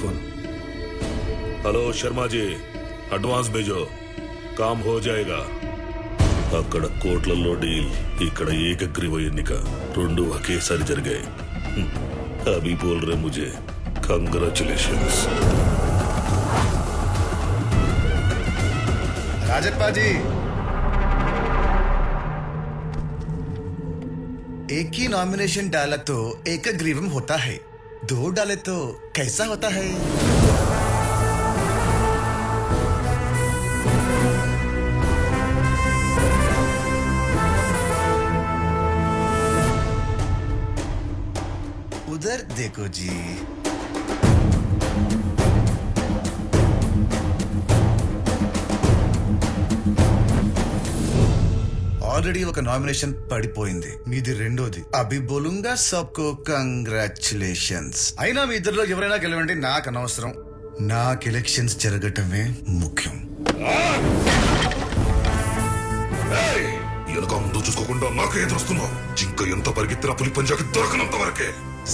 Phone. Hello Sharma ji, advance भेजो, काम हो जाएगा। అక్కడ కోట్లలో డీల్, ఇక్కడ ఏకగ్రీవ ఎన్నిక, రెండు ఒకేసారి జరిగాయి। అభి బోల్ రే ముझे కంగ్రాచులేషన్స్। राजप्पा जी, एक ही नॉमिनेशन डाला तो एकग्रीवम होता है, दो डाले तो कैसा होता है? उधर देखो जी। ఆల్రెడీ ఒక నామినేషన్ పడిపోయింది, మీది రెండోది। అభి బోలుంగా సబ్కో కంగ్రాచులేషన్స్। అయినా మీ ఇద్దరిలో ఎవరైనా గెలవండి, నాకు అనవసరం। నాకు ఎలక్షన్స్ జరగటమే ముఖ్యం। వెనక ముందు చూసుకోకుండా నాకే ఎదురుస్తున్నావు। జింక ఎంత పరిగెత్తినా పులి పంజాకి దొరకనంత వరకే।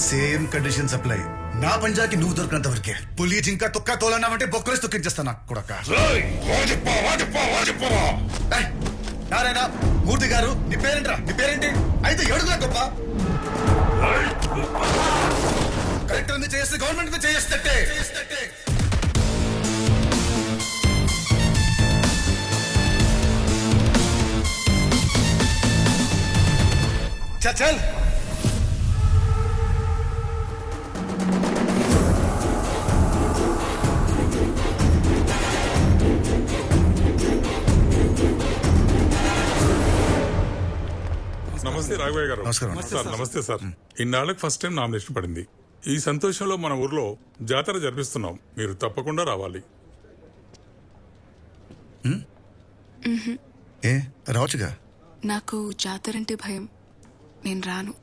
సేమ్ కండిషన్ అప్లై, నా పంజాకి నువ్వు దొరికినంత వరకే। పులి జింక తొక్క తోలన్నావంటే బొక్కలేసి తొక్కించేస్తా నాకు కొడక। నారాయణ మూర్తి గారు, నీ పేరేంట్రా? నీ పేరేంటి? అయితే ఏడుగులా గొప్ప। కలెక్టర్ మీద చేస్తే గవర్నమెంట్ మీద చేస్తే చల్ చల్। నమస్తే రాఘవయ్య గారు। నమస్కారం సార్ నమస్తే సార్। ఇన్నాళ్ళకి ఫస్ట్ టైం నామినేషన్ పడింది। ఈ సంతోషంలో మన ఊర్లో జాతర జరిపిస్తున్నాం, మీరు తప్పకుండా రావాలి। ఏ రావచ్చుగా? నాకు జాతర అంటే భయం, నేను రాను।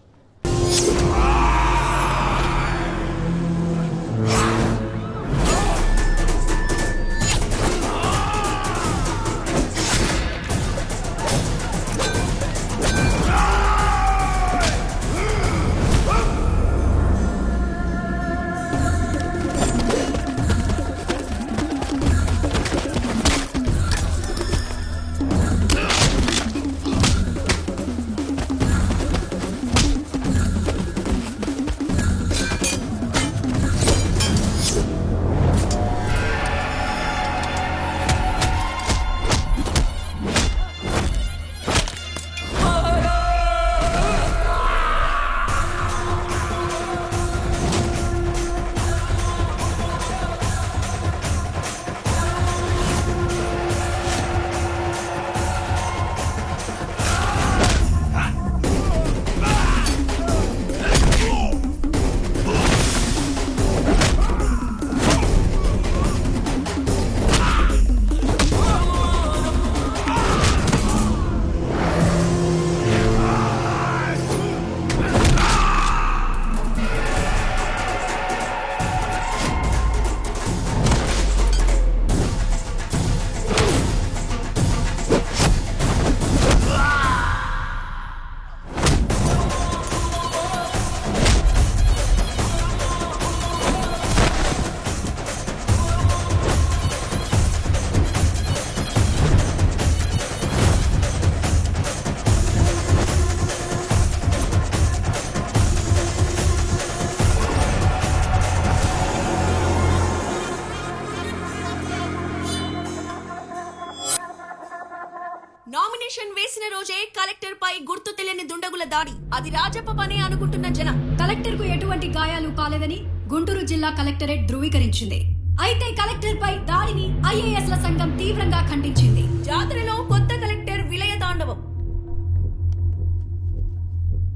నామినేషన్ వేసిన రోజే కలెక్టర్ పై గుర్తు తెలియని దుండగుల దాడి, అది రాజప్ప పనే అనుకుంటున్న జనం। కలెక్టర్ కు ఎటువంటి గాయాలు కాలేదని గుంటూరు జిల్లా కలెక్టరేట్ ధృవీకరించింది। అయితే కలెక్టర్ పై దాడిని ఐఏఎస్ ల సంఘం తీవ్రంగా ఖండించింది। జాతరలో కొత్త కలెక్టర్ విలయ తాండవం।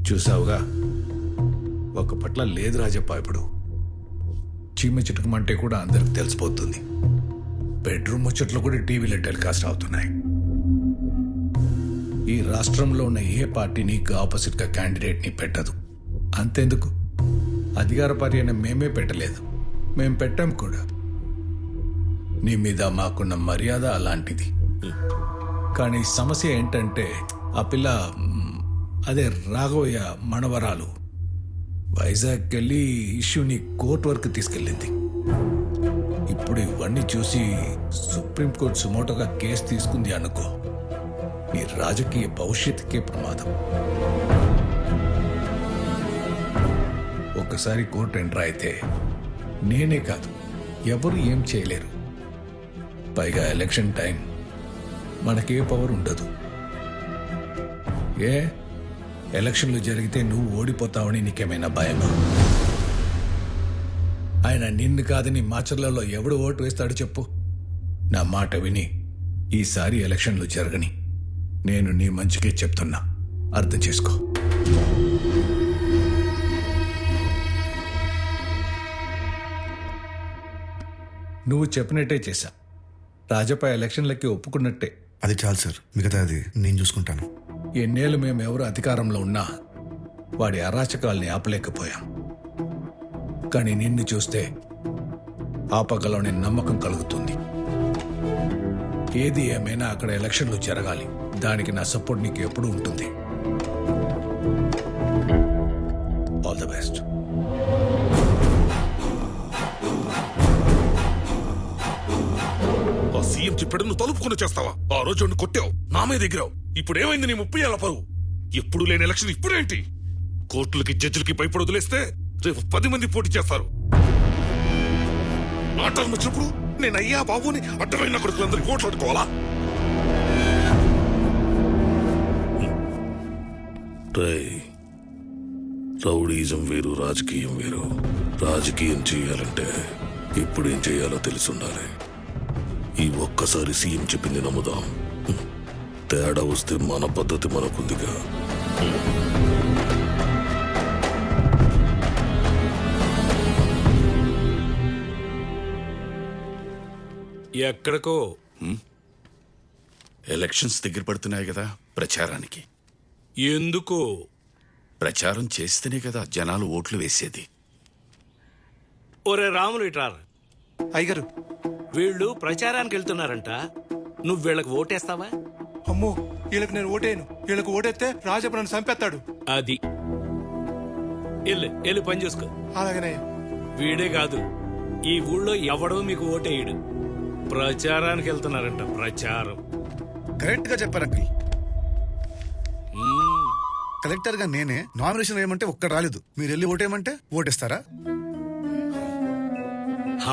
చూసావుగా, ఒక పట్ల లేదు రాజప్ప। ఇప్పుడు చీమ చిటుకమంటే కూడా అందరికి తెలిసిపోతుంది। బెడ్రూమ్ ముచ్చట్లు కూడా టీవీలో టెలికాస్ట్ అవుతున్నాయి। ఈ రాష్ట్రంలో ఉన్న ఏ పార్టీ నీకు ఆపోజిట్ గా క్యాండిడేట్ ని పెట్టదు। అంతెందుకు, అధికార పార్టీ అయినా మేమే పెట్టలేదు, మేం పెట్టాం కూడా। నీ మీద మాకున్న మర్యాద అలాంటిది। కానీ సమస్య ఏంటంటే ఆ పిల్ల, అదే రాఘవయ్య మనవరాలు వైజాగ్ వెళ్ళి ఇష్యూని కోర్టు వరకు తీసుకెళ్ళింది। ఇప్పుడు ఇవన్నీ చూసి సుప్రీంకోర్టు సుమోటోగా కేసు తీసుకుంది అనుకో, నీ రాజకీయ భవిష్యత్తుకే ప్రమాదం. ఒక్కసారి కోర్టు ఎంటర్ అయితే నేనే కాదు, ఎవరు ఏం చేయలేరు. పైగా ఎలక్షన్ టైం, మనకే పవర్ ఉండదు. ఏ ఎలక్షన్లు జరిగితే నువ్వు ఓడిపోతావని నీకేమైనా భయమా? ఆయన నిన్ను కాదని మాచర్లలో ఎవడు ఓటు వేస్తాడు చెప్పు? నా మాట విని ఈసారి ఎలక్షన్లు జరగని. నేను నీ మంచికే చెప్తున్నా, అర్థం చేసుకో. నువ్వు చెప్పినట్టే చేశా. రాజపై ఎలక్షన్లకి ఒప్పుకున్నట్టే. అది చాలు సార్, మిగతా అది నేను చూసుకుంటాను. ఎన్నేళ్ళు మేమెవరు అధికారంలో ఉన్నా వాడి అరాచకాల్ని ఆపలేకపోయాం. కానీ నిన్ను చూస్తే ఆపగలవని నమ్మకం కలుగుతుంది. ఏది ఏమైనా అక్కడ ఎలక్షన్లు జరగాలి. దానికి నా సపోర్ట్ నీకు ఎప్పుడూ ఉంటుంది. All the best. ఆ సీఎం చెప్పాడు నువ్వు తలుపుకొని చేస్తావా? ఆ రోజు వాడిని కొట్టావు, నా మీద ఎగిరావు. ఇప్పుడు ఏమైంది నీ 30 ఏళ్ల పరువు? ఎప్పుడు లేని ఎలక్షన్ ఇప్పుడేంటి? కోర్టులకి జడ్జిలకి భయపడి వదిలేస్తే రేపు 10 మంది పోటీ చేస్తారు. నా టర్మ్ వచ్చినప్పుడు నేను అయ్యా బాబుని అడ్డమైన కొడుకులందరికీ ఓట్లు అడుకోవాలా? రౌడీజం వేరు, రాజకీయం వేరు. రాజకీయం చేయాలంటే ఇప్పుడు ఏం చేయాలో తెలుసుండాలి. ఈ ఒక్కసారి సీఎం చెప్పింది నమ్ముదాం. తేడా వస్తే మన పద్ధతి మనకుందిగా. ఎక్కడికో ఎలక్షన్స్ దగ్గర పడుతున్నాయి కదా, ప్రచారానికి. ఎందుకు? ప్రచారం చేస్తేనే కదా జనాలు ఓట్లు వేసేది. ఒరే రాములు ఇటార్, అయ్యగారు, వీళ్ళు ప్రచారానికి వెళ్తున్నారంట. నువ్వు వీళ్ళకి ఓటేస్తావా? అమ్మో, వీళ్ళకి నేను ఓటేయను. వీళ్ళకి ఓటేస్తే రాజప్ప నన్ను చంపేస్తాడు. అది వెళ్ళి పని చేసుకో. అలాగనే. వీడే కాదు, ఈ ఊళ్ళో ఎవడో మీకు ఓటేయడు. ప్రచారానికి వెళ్తున్నారంట. ప్రచారం. కరెక్ట్ గా చెప్పారు అంకుల్. కలెక్టర్ గా నేనే నామినేషన్ వేయమంటే ఒక్కడు రాలేదు. మీరు వెళ్ళి ఓటేయమంటే ఓటేస్తారా?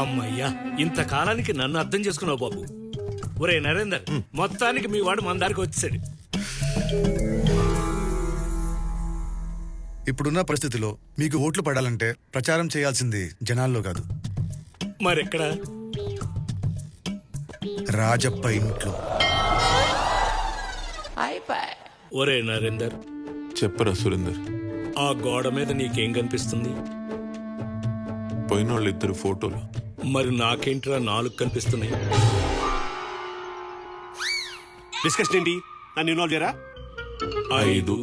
అమ్మయ్యా, ఇంతకాలానికి నన్ను అర్థం చేసుకున్నావు బాబు. ఒరే నరేందర్, మొత్తానికి మీ వాడు మన దారికి వచ్చేసాడు. ఇప్పుడున్న పరిస్థితిలో మీకు ఓట్లు పడాలంటే ప్రచారం చేయాల్సింది జనాల్లో కాదు, మరెక్కడ? రాజప్ప ఇంట్లో. ఒరే నరేందర్, చెప్పరా సురేందర్, ఆ గోడ మీద నీకేం కనిపిస్తుంది? పోయిన వాళ్ళు 2 ఫోటోలు. మరి నాకేంట్రా 4 కనిపిస్తున్నాయి? డిస్కషన్ ఏంటి? నన్ను ఇన్వాల్వ్ చేయరా? 5.